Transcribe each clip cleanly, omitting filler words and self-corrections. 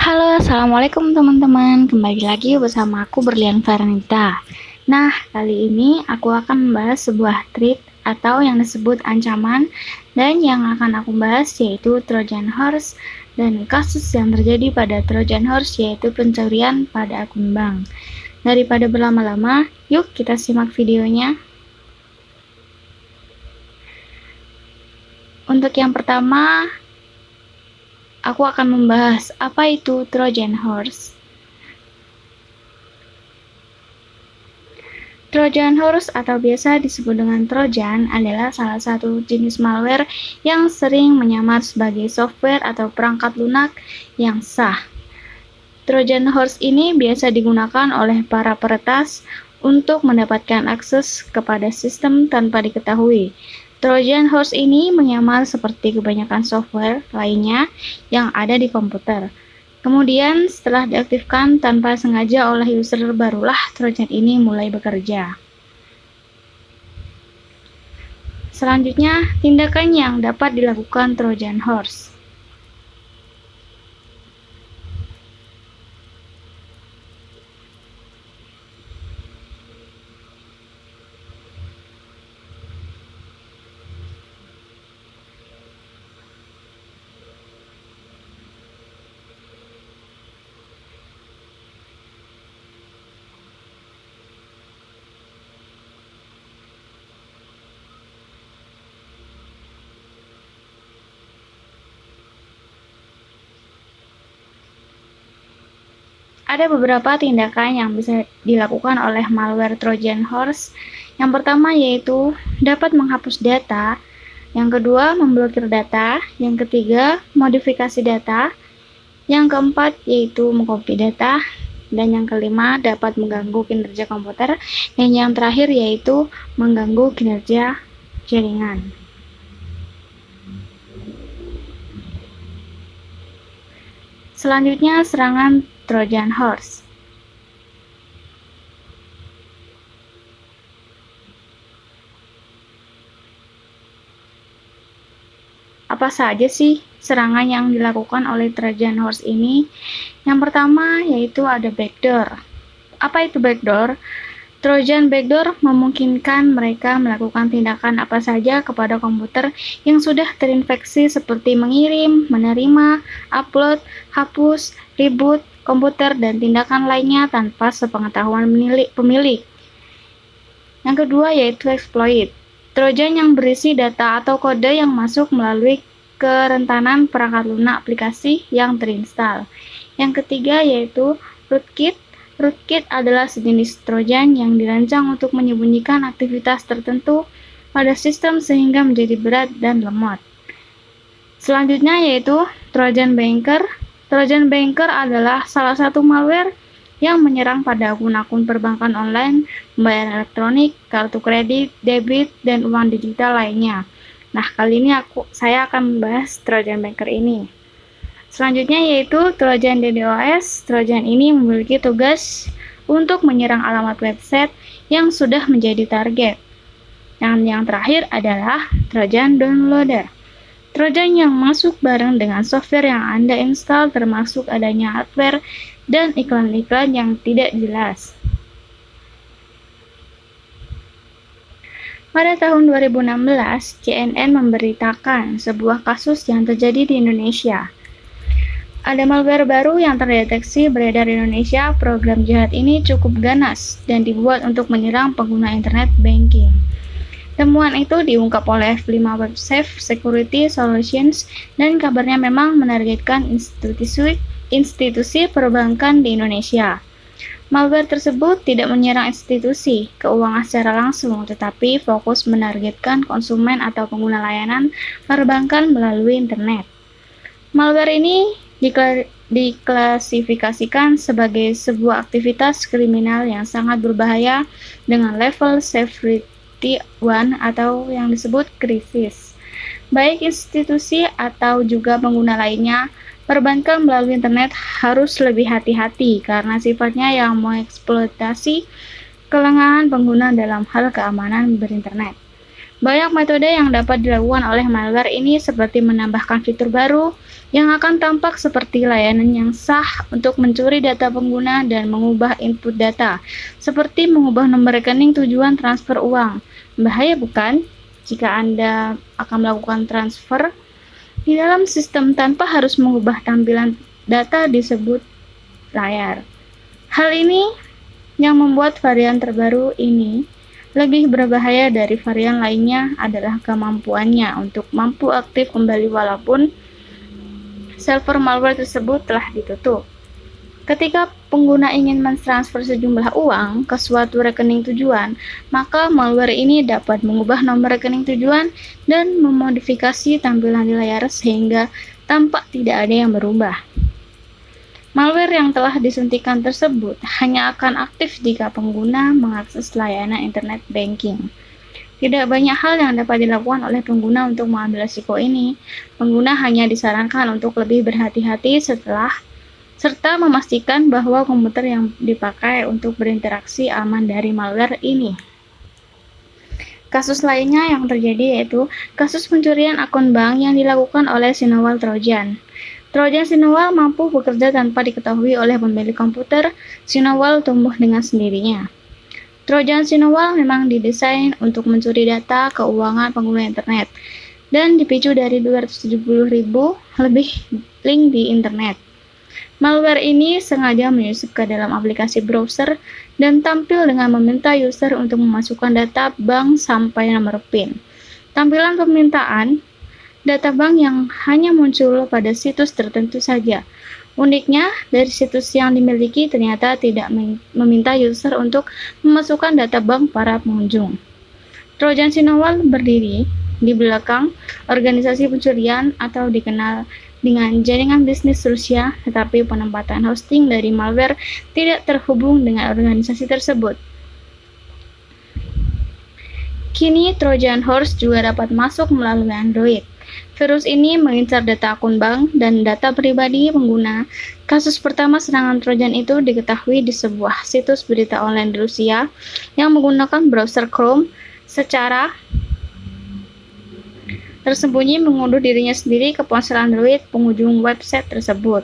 Halo, assalamualaikum teman-teman. Kembali lagi bersama aku Berlian Farnita. Nah, kali ini aku akan membahas sebuah threat atau yang disebut ancaman, dan yang akan aku bahas yaitu Trojan Horse dan kasus yang terjadi pada Trojan Horse yaitu pencurian pada akun bank. Daripada berlama-lama, yuk kita simak videonya. Untuk yang pertama, aku akan membahas apa itu Trojan Horse. Trojan Horse atau biasa disebut dengan Trojan adalah salah satu jenis malware yang sering menyamar sebagai software atau perangkat lunak yang sah. Trojan Horse ini biasa digunakan oleh para peretas untuk mendapatkan akses kepada sistem tanpa diketahui. Trojan Horse ini menyamar seperti kebanyakan software lainnya yang ada di komputer. Kemudian setelah diaktifkan tanpa sengaja oleh user, barulah Trojan ini mulai bekerja. Selanjutnya, tindakan yang dapat dilakukan Trojan Horse. Ada beberapa tindakan yang bisa dilakukan oleh malware Trojan Horse. Yang pertama yaitu dapat menghapus data, yang kedua memblokir data, yang ketiga modifikasi data, yang keempat yaitu mengcopy data, dan yang kelima dapat mengganggu kinerja komputer, dan yang terakhir yaitu mengganggu kinerja jaringan. Selanjutnya, serangan Trojan Horse. Apa saja sih serangan yang dilakukan oleh Trojan Horse ini? Yang pertama yaitu ada backdoor. Apa itu backdoor? Trojan backdoor memungkinkan mereka melakukan tindakan apa saja kepada komputer yang sudah terinfeksi seperti mengirim, menerima, upload, hapus, reboot komputer, dan tindakan lainnya tanpa sepengetahuan pemilik. Yang kedua yaitu exploit. Trojan yang berisi data atau kode yang masuk melalui kerentanan perangkat lunak aplikasi yang terinstal. Yang ketiga yaitu rootkit. Rootkit adalah sejenis Trojan yang dirancang untuk menyembunyikan aktivitas tertentu pada sistem sehingga menjadi berat dan lemot. Selanjutnya yaitu Trojan Banker. Trojan Banker adalah salah satu malware yang menyerang pada akun-akun perbankan online, pembayaran elektronik, kartu kredit, debit, dan uang digital lainnya. Nah, kali ini saya akan membahas Trojan Banker ini. Selanjutnya yaitu Trojan DDoS. Trojan ini memiliki tugas untuk menyerang alamat website yang sudah menjadi target. Dan yang terakhir adalah Trojan Downloader. Trojan yang masuk bareng dengan software yang Anda install, termasuk adanya hardware dan iklan-iklan yang tidak jelas. Pada tahun 2016, CNN memberitakan sebuah kasus yang terjadi di Indonesia. Ada malware baru yang terdeteksi beredar di Indonesia. Program jahat ini cukup ganas dan dibuat untuk menyerang pengguna internet banking. Temuan itu diungkap oleh F5 WebSafe Security Solutions dan kabarnya memang menargetkan institusi perbankan di Indonesia. Malware tersebut tidak menyerang institusi keuangan secara langsung, tetapi fokus menargetkan konsumen atau pengguna layanan perbankan melalui internet. Malware ini diklasifikasikan sebagai sebuah aktivitas kriminal yang sangat berbahaya dengan level severity 1 atau yang disebut krisis. Baik institusi atau juga pengguna lainnya, perbankan melalui internet harus lebih hati-hati karena sifatnya yang mengeksploitasi kelengahan pengguna dalam hal keamanan berinternet. Banyak metode yang dapat dilakukan oleh malware ini seperti menambahkan fitur baru yang akan tampak seperti layanan yang sah untuk mencuri data pengguna dan mengubah input data, seperti mengubah nomor rekening tujuan transfer uang. Bahaya bukan? Jika Anda akan melakukan transfer di dalam sistem tanpa harus mengubah tampilan data disebut layar. Hal ini yang membuat varian terbaru ini lebih berbahaya dari varian lainnya adalah kemampuannya untuk mampu aktif kembali walaupun server malware tersebut telah ditutup. Ketika pengguna ingin mentransfer sejumlah uang ke suatu rekening tujuan, maka malware ini dapat mengubah nomor rekening tujuan dan memodifikasi tampilan di layar sehingga tampak tidak ada yang berubah. Malware yang telah disuntikan tersebut hanya akan aktif jika pengguna mengakses layanan internet banking. Tidak banyak hal yang dapat dilakukan oleh pengguna untuk mengambil risiko ini. Pengguna hanya disarankan untuk lebih berhati-hati serta memastikan bahwa komputer yang dipakai untuk berinteraksi aman dari malware ini. Kasus lainnya yang terjadi yaitu kasus pencurian akun bank yang dilakukan oleh Sinowal Trojan. Trojan Sinowal mampu bekerja tanpa diketahui oleh pemilik komputer. Sinowal tumbuh dengan sendirinya. Trojan Sinowal memang didesain untuk mencuri data keuangan pengguna internet dan dipicu dari 270.000 lebih link di internet. Malware ini sengaja menyusup ke dalam aplikasi browser dan tampil dengan meminta user untuk memasukkan data bank sampai nomor PIN. Tampilan permintaan data bank yang hanya muncul pada situs tertentu saja. Uniknya, dari situs yang dimiliki ternyata tidak meminta user untuk memasukkan data bank para pengunjung. Trojan Sinowal berdiri di belakang organisasi pencurian atau dikenal dengan jaringan bisnis Rusia, tetapi penempatan hosting dari malware tidak terhubung dengan organisasi tersebut. Kini Trojan Horse juga dapat masuk melalui Android. Virus ini mengincar data akun bank dan data pribadi pengguna. Kasus pertama serangan Trojan itu diketahui di sebuah situs berita online di Rusia yang menggunakan browser Chrome secara tersembunyi mengunduh dirinya sendiri ke ponsel Android pengunjung website tersebut.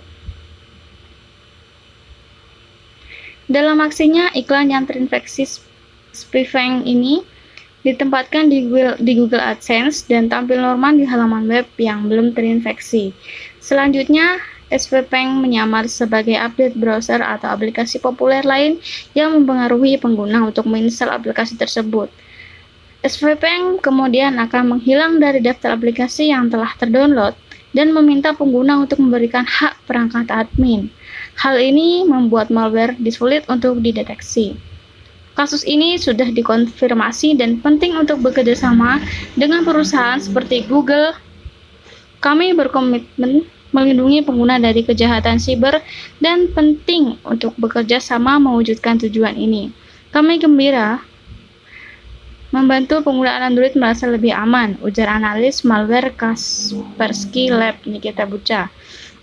Dalam aksinya, iklan yang terinfeksi spyware ini ditempatkan di Google AdSense dan tampil normal di halaman web yang belum terinfeksi. Selanjutnya, spyware menyamar sebagai update browser atau aplikasi populer lain yang mempengaruhi pengguna untuk menginstal aplikasi tersebut. Spyware kemudian akan menghilang dari daftar aplikasi yang telah terdownload dan meminta pengguna untuk memberikan hak perangkat admin. Hal ini membuat malware sulit untuk dideteksi. Kasus ini sudah dikonfirmasi dan penting untuk bekerja sama dengan perusahaan seperti Google. Kami berkomitmen melindungi pengguna dari kejahatan siber dan penting untuk bekerja sama mewujudkan tujuan ini. Kami gembira membantu penggunaan Android merasa lebih aman, ujar analis malware Kaspersky Lab Nikita Bucha.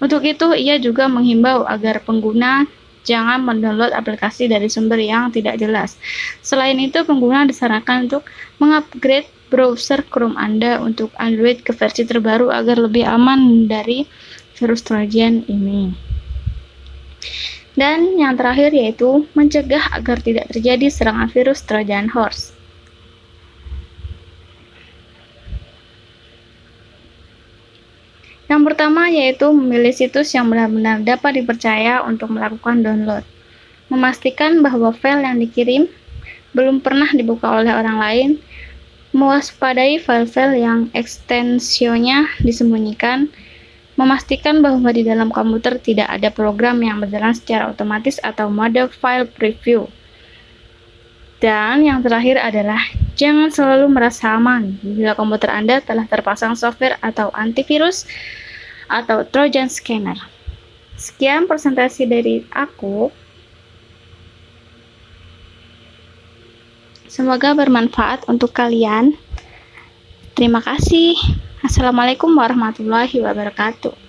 Untuk itu, ia juga menghimbau agar pengguna jangan mendownload aplikasi dari sumber yang tidak jelas. Selain itu, pengguna disarankan untuk mengupgrade browser Chrome Anda untuk Android ke versi terbaru agar lebih aman dari virus Trojan ini. Dan yang terakhir yaitu mencegah agar tidak terjadi serangan virus Trojan Horse. Yang pertama yaitu memilih situs yang benar-benar dapat dipercaya untuk melakukan download. Memastikan bahwa file yang dikirim belum pernah dibuka oleh orang lain. Mewaspadai file-file yang ekstensionya disembunyikan. Memastikan bahwa di dalam komputer tidak ada program yang berjalan secara otomatis atau mode file preview. Dan yang terakhir adalah jangan selalu merasa aman bila komputer Anda telah terpasang software atau antivirus atau Trojan Scanner. Sekian presentasi dari aku. Semoga bermanfaat untuk kalian. Terima kasih. Assalamualaikum warahmatullahi wabarakatuh.